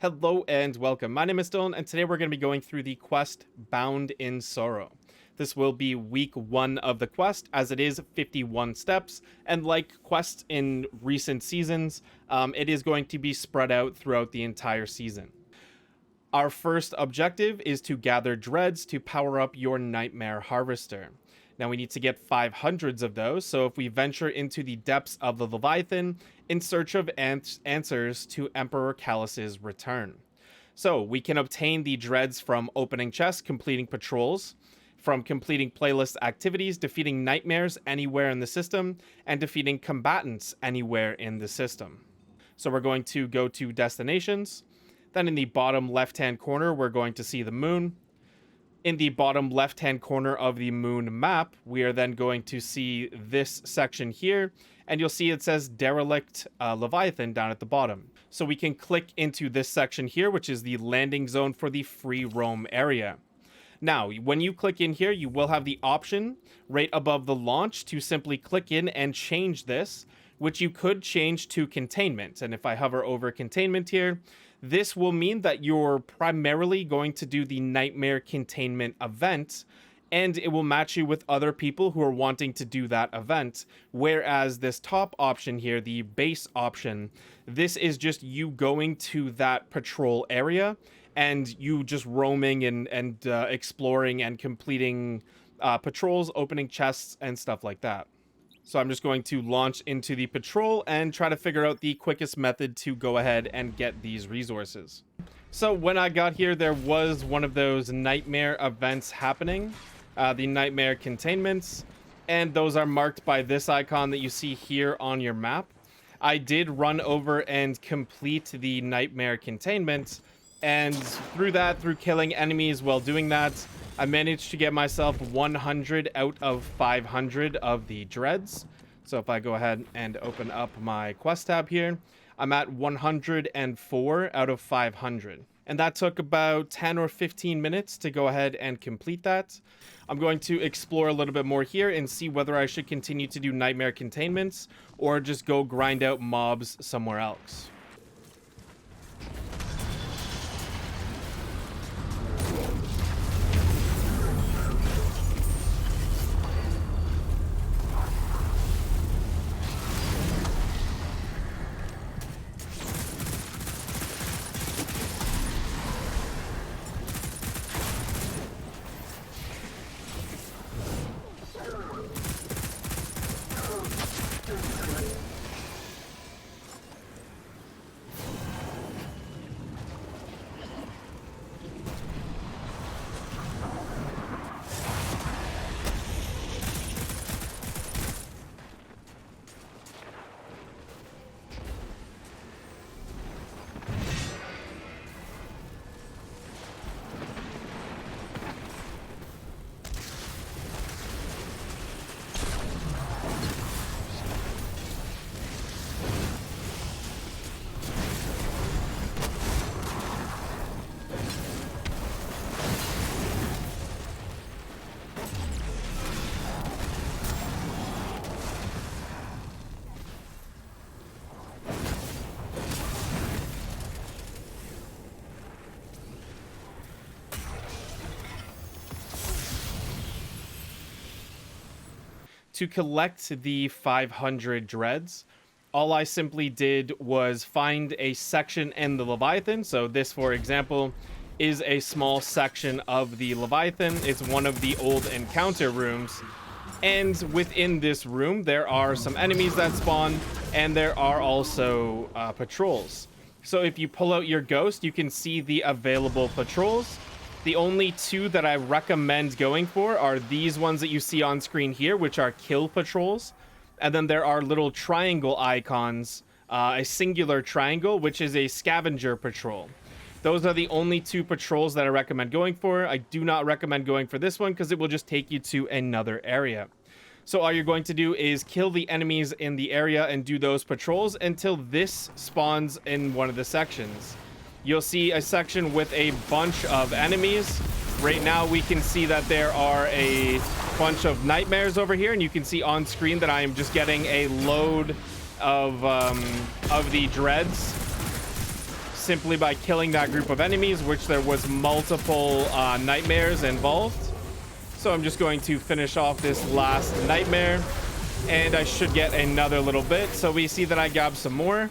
Hello and welcome. My name is Dylan, and today we're going to be going through the quest Bound in Sorrow. This will be week 1 of the quest, as it is 51 steps, and like quests in recent seasons, it is going to be spread out throughout the entire season. Our first objective is to gather dreads to power up your Nightmare Harvester. Now we need to get 500 of those, so if we venture into the depths of the Leviathan in search of answers to Emperor Callus's return. So we can obtain the dreads from opening chests, completing patrols, from completing playlist activities, defeating nightmares anywhere in the system, and defeating combatants anywhere in the system. So we're going to go to destinations. Then in the bottom left-hand corner, we're going to see the moon. In the bottom left-hand corner of the moon map, we are then going to see this section here, and you'll see it says Derelict Leviathan down at the bottom. So we can click into this section here, which is the landing zone for the free roam area. Now, when you click in here, you will have the option right above the launch to simply click in and change this, which you could change to Containment. And if I hover over Containment here, this will mean that you're primarily going to do the Nightmare Containment event, and it will match you with other people who are wanting to do that event. Whereas this top option here, the base option, this is just you going to that patrol area and you just roaming and exploring and completing patrols, opening chests, and stuff like that. So I'm just going to launch into the patrol and try to figure out the quickest method to go ahead and get these resources. So when I got here, there was one of those nightmare events happening, the nightmare containments, and those are marked by this icon that you see here on your map. I did run over and complete the nightmare containment, and through killing enemies while doing that, I managed to get myself 100 out of 500 of the dreads. So if I go ahead and open up my quest tab here, I'm at 104 out of 500. And that took about 10 or 15 minutes to go ahead and complete that. I'm going to explore a little bit more here and see whether I should continue to do nightmare containments or just go grind out mobs somewhere else. To collect the 500 dreads, all I simply did was find a section in the Leviathan. So this, for example, is a small section of the Leviathan. It's one of the old encounter rooms. And within this room, there are some enemies that spawn, and there are also patrols. So if you pull out your ghost, you can see the available patrols. The only two that I recommend going for are these ones that you see on screen here, which are kill patrols. And then there are little triangle icons, a singular triangle, which is a scavenger patrol. Those are the only two patrols that I recommend going for. I do not recommend going for this one because it will just take you to another area. So all you're going to do is kill the enemies in the area and do those patrols until this spawns in one of the sections. You'll see a section with a bunch of enemies. Right now we can see that there are a bunch of nightmares over here, and you can see on screen that I am just getting a load of the dreads simply by killing that group of enemies, which there was multiple nightmares involved. So I'm just going to finish off this last nightmare, and I should get another little bit. So we see that I grabbed some more,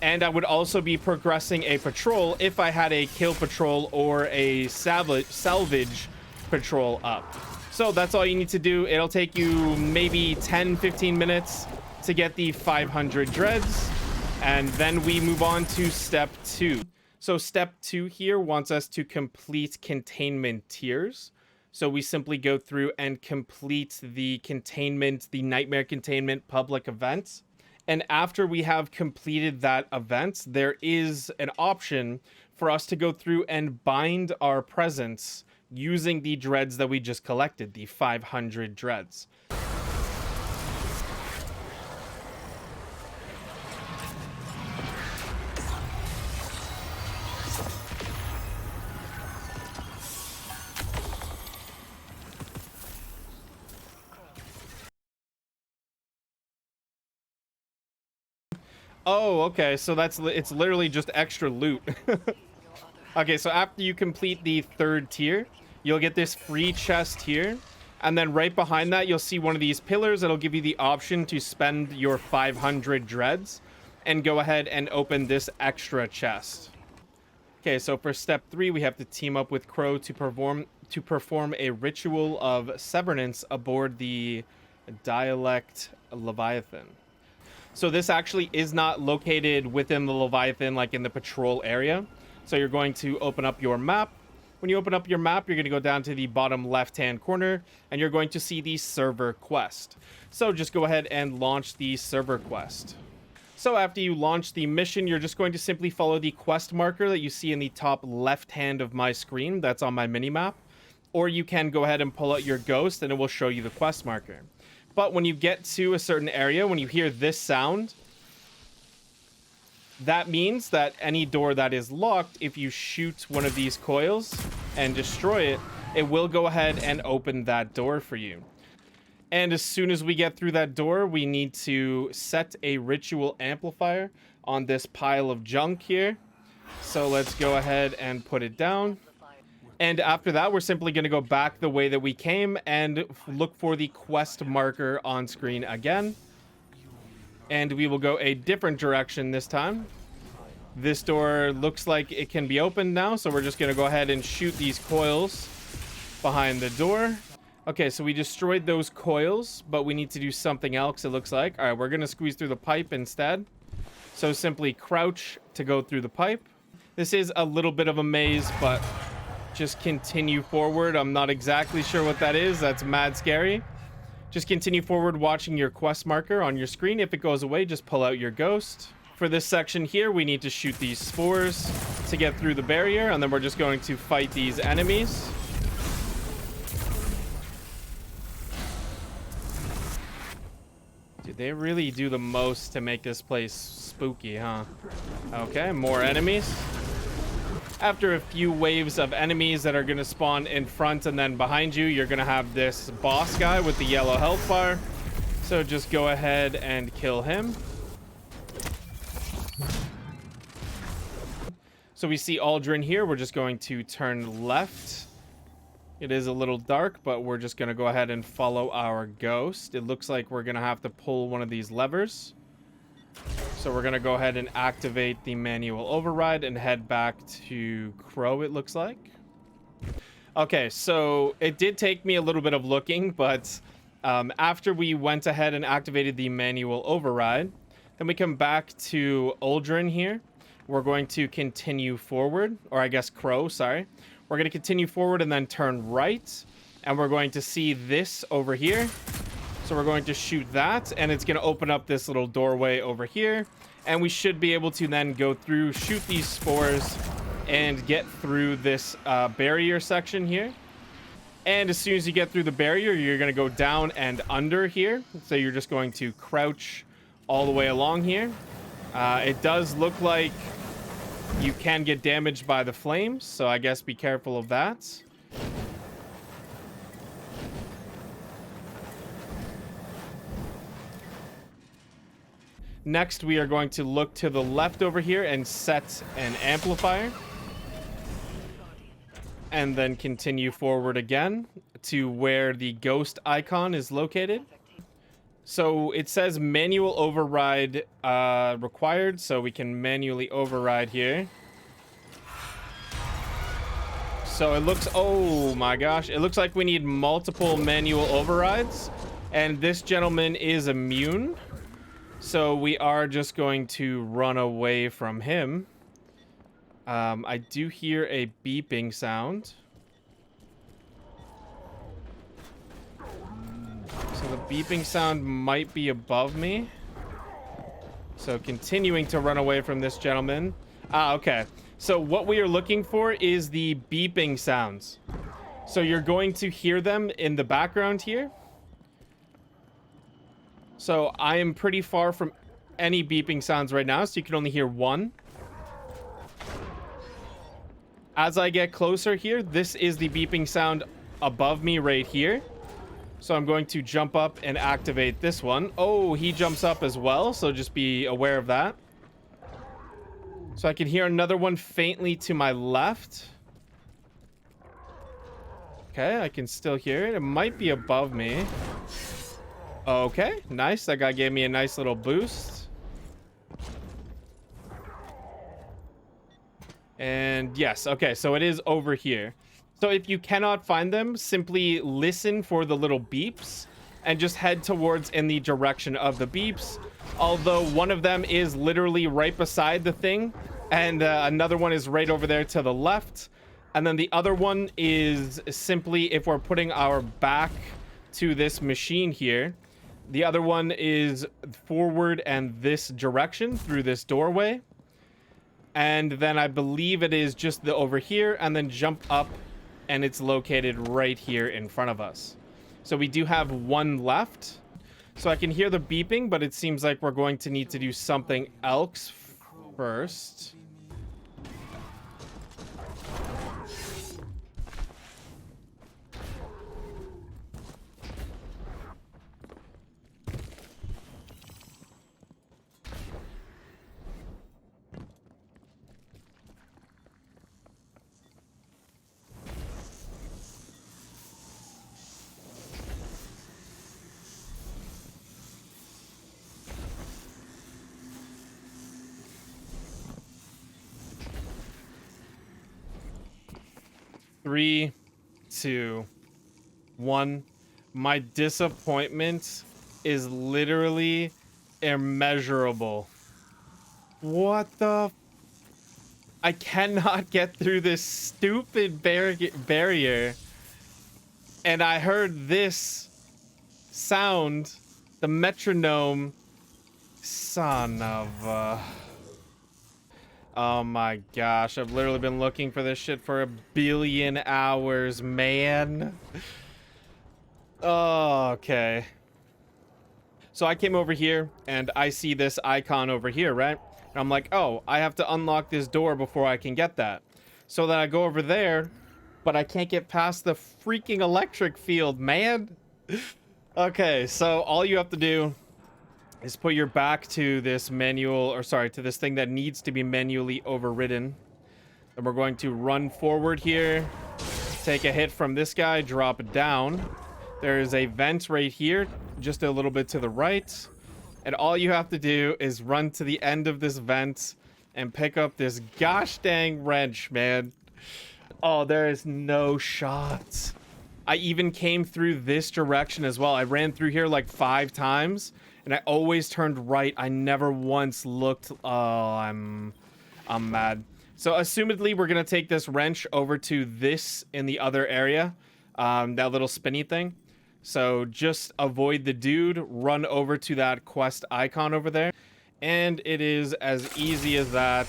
and I would also be progressing a patrol if I had a kill patrol or a salvage patrol up. So that's all you need to do. It'll take you maybe 10-15 minutes to get the 500 dreads, and then we move on to step 2. So step 2 here wants us to complete containment tiers. So we simply go through and complete the containment, the nightmare containment public event. And after we have completed that event, there is an option for us to go through and bind our presence using the dreads that we just collected, the 500 dreads. Oh, okay, so it's literally just extra loot. Okay, so after you complete the 3rd tier, you'll get this free chest here, and then right behind that you'll see one of these pillars that'll give you the option to spend your 500 dreads and go ahead and open this extra chest. Okay, so for step 3, we have to team up with Crow to perform a ritual of severance aboard the Dialect Leviathan. So this actually is not located within the Leviathan, like in the patrol area. So you're going to open up your map. When you open up your map, you're going to go down to the bottom left-hand corner, and you're going to see the server quest. So just go ahead and launch the server quest. So after you launch the mission, you're just going to simply follow the quest marker that you see in the top left hand of my screen. That's on my mini-map. Or you can go ahead and pull out your ghost, and it will show you the quest marker. But when you get to a certain area, when you hear this sound, that means that any door that is locked, if you shoot one of these coils and destroy it, it will go ahead and open that door for you. And as soon as we get through that door, we need to set a ritual amplifier on this pile of junk here. So let's go ahead and put it down. And after that, we're simply going to go back the way that we came and look for the quest marker on screen again. And we will go a different direction this time. This door looks like it can be opened now, so we're just going to go ahead and shoot these coils behind the door. Okay, so we destroyed those coils, but we need to do something else, it looks like. All right, we're going to squeeze through the pipe instead. So simply crouch to go through the pipe. This is a little bit of a maze, but just continue forward. I'm not exactly sure what that is. That's mad scary. Just continue forward watching your quest marker on your screen. If it goes away, just pull out your ghost. For this section here, we need to shoot these spores to get through the barrier, and then we're just going to fight these enemies. Dude, they really do the most to make this place spooky, huh? Okay, more enemies. After a few waves of enemies that are going to spawn in front and then behind you, you're going to have this boss guy with the yellow health bar. So just go ahead and kill him. So we see Aldrin here. We're just going to turn left. It is a little dark, but we're just going to go ahead and follow our ghost. It looks like we're going to have to pull one of these levers. So we're going to go ahead and activate the manual override and head back to Crow, it looks like. Okay, so it did take me a little bit of looking, but after we went ahead and activated the manual override, then we come back to Aldrin here. We're going to continue forward, or I guess Crow, sorry. We're going to continue forward and then turn right, and we're going to see this over here. So we're going to shoot that, and it's going to open up this little doorway over here. And we should be able to then go through, shoot these spores, and get through this barrier section here. And as soon as you get through the barrier, you're going to go down and under here. So you're just going to crouch all the way along here. It does look like you can get damaged by the flames, so I guess be careful of that. Next, we are going to look to the left over here and set an amplifier. And then continue forward again to where the ghost icon is located. So it says manual override required, so we can manually override here. So it looks, oh my gosh, it looks like we need multiple manual overrides, and this gentleman is immune. So we are just going to run away from him. I do hear a beeping sound. So the beeping sound might be above me. So continuing to run away from this gentleman. Ah, okay. So what we are looking for is the beeping sounds. So you're going to hear them in the background here. So I am pretty far from any beeping sounds right now, so you can only hear one. As I get closer here, this is the beeping sound above me right here. So I'm going to jump up and activate this one. Oh, he jumps up as well, so just be aware of that. So I can hear another one faintly to my left. Okay, I can still hear it. It might be above me. Okay, nice. That guy gave me a nice little boost. And yes, okay, so it is over here. So if you cannot find them, simply listen for the little beeps and just head towards in the direction of the beeps. Although one of them is literally right beside the thing, and another one is right over there to the left. And then the other one is simply if we're putting our back to this machine here. The other one is forward and this direction through this doorway. And then I believe it is just the over here, and then jump up, and it's located right here in front of us. So we do have one left. So I can hear the beeping, but it seems like we're going to need to do something else first. Three, 2, 1. My disappointment is literally immeasurable. What the? I cannot get through this stupid barrier. And I heard this sound, the metronome. Son of a... Oh my gosh, I've literally been looking for this shit for 1 billion hours, man. Oh, okay. So I came over here and I see this icon over here, right? And I'm like, oh, I have to unlock this door before I can get that. So then I go over there, but I can't get past the freaking electric field, man. Okay, so all you have to do is put your back to this manual, or sorry, to this thing that needs to be manually overridden. Then we're going to run forward here, take a hit from this guy, drop it down. There is a vent right here, just a little bit to the right. And all you have to do is run to the end of this vent and pick up this gosh dang wrench, man. Oh, there is no shot. I even came through this direction as well. I ran through here like 5 times. And I always turned right. I never once looked. Oh, I'm mad. So assumedly, we're going to take this wrench over to this in the other area. That little spinny thing. So just avoid the dude. Run over to that quest icon over there. And it is as easy as that.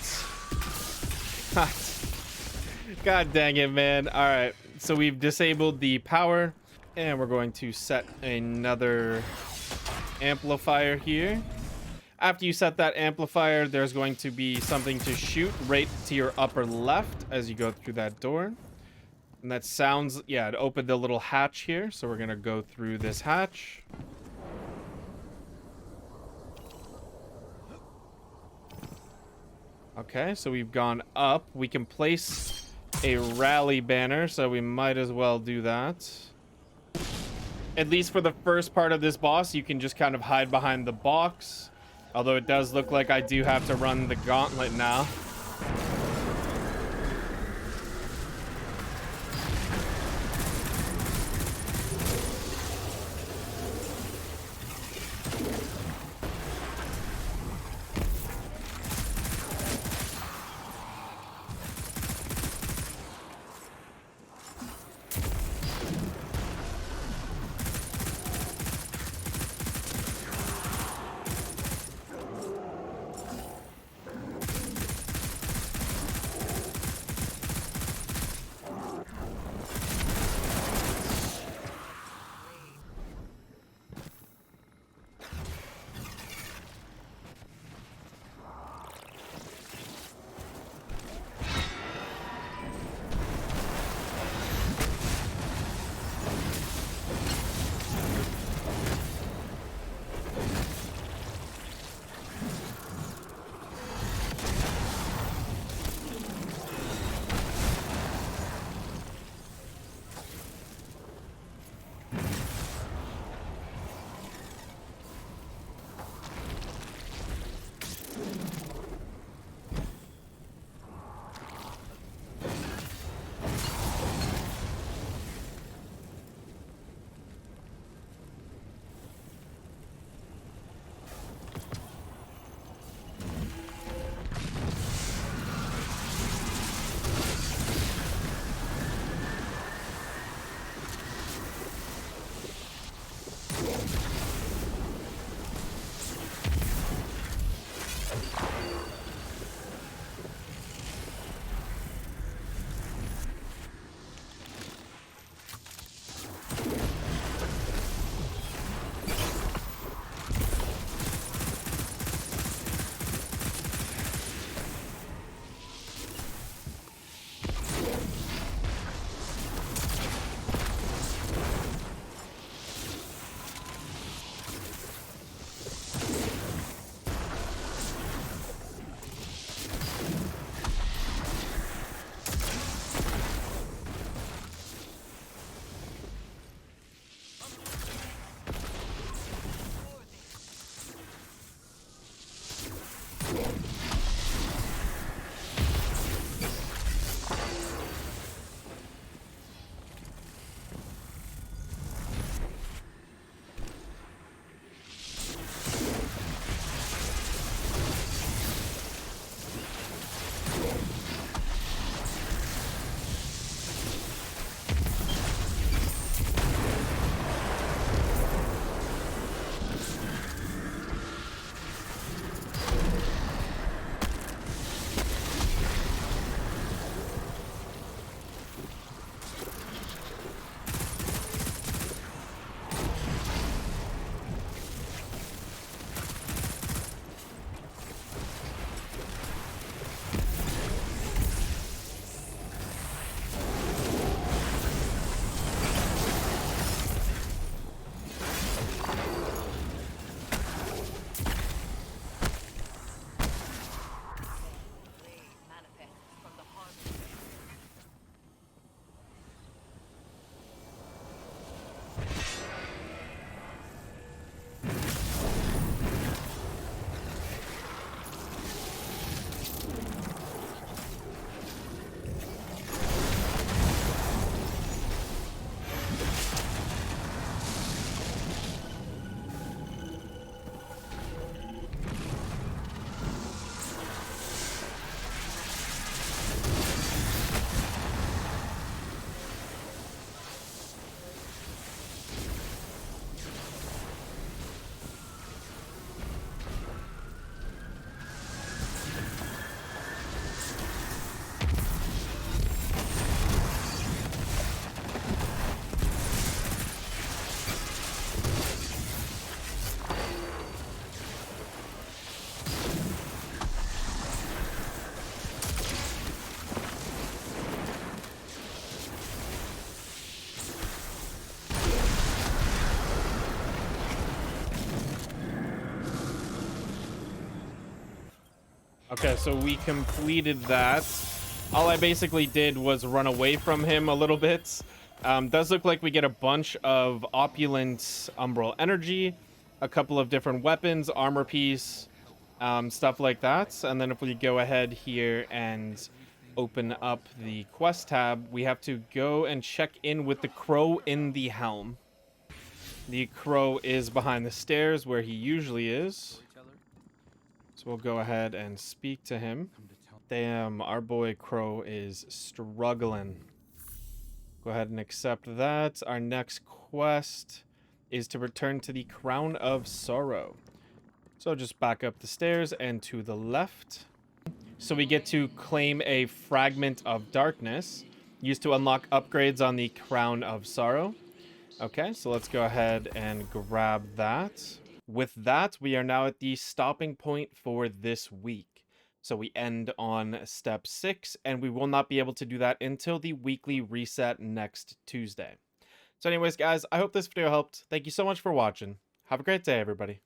God dang it, man. All right. So we've disabled the power. And we're going to set another amplifier here. After you set that amplifier, there's going to be something to shoot right to your upper left as you go through that door. And that sounds, yeah, it opened the little hatch here. So we're going to go through this hatch. Okay, so we've gone up. We can place a rally banner, so we might as well do that. At least for the first part of this boss, you can just kind of hide behind the box. Although it does look like I do have to run the Gauntlet now. Okay, so we completed that. All I basically did was run away from him a little bit. Does look like we get a bunch of opulent umbral energy, a couple of different weapons, armor piece, stuff like that. And then if we go ahead here and open up the quest tab, we have to go and check in with the crow in the helm. The crow is behind the stairs where he usually is. So we'll go ahead and speak to him. Damn, our boy Crow is struggling. Go ahead and accept that. Our next quest is to return to the Crown of Sorrow. So just back up the stairs and to the left. So we get to claim a Fragment of Darkness, used to unlock upgrades on the Crown of Sorrow. Okay, so let's go ahead and grab that. With that, we are now at the stopping point for this week. So we end on step 6, and we will not be able to do that until the weekly reset next Tuesday. So anyways, guys, I hope this video helped. Thank you so much for watching. Have a great day, everybody.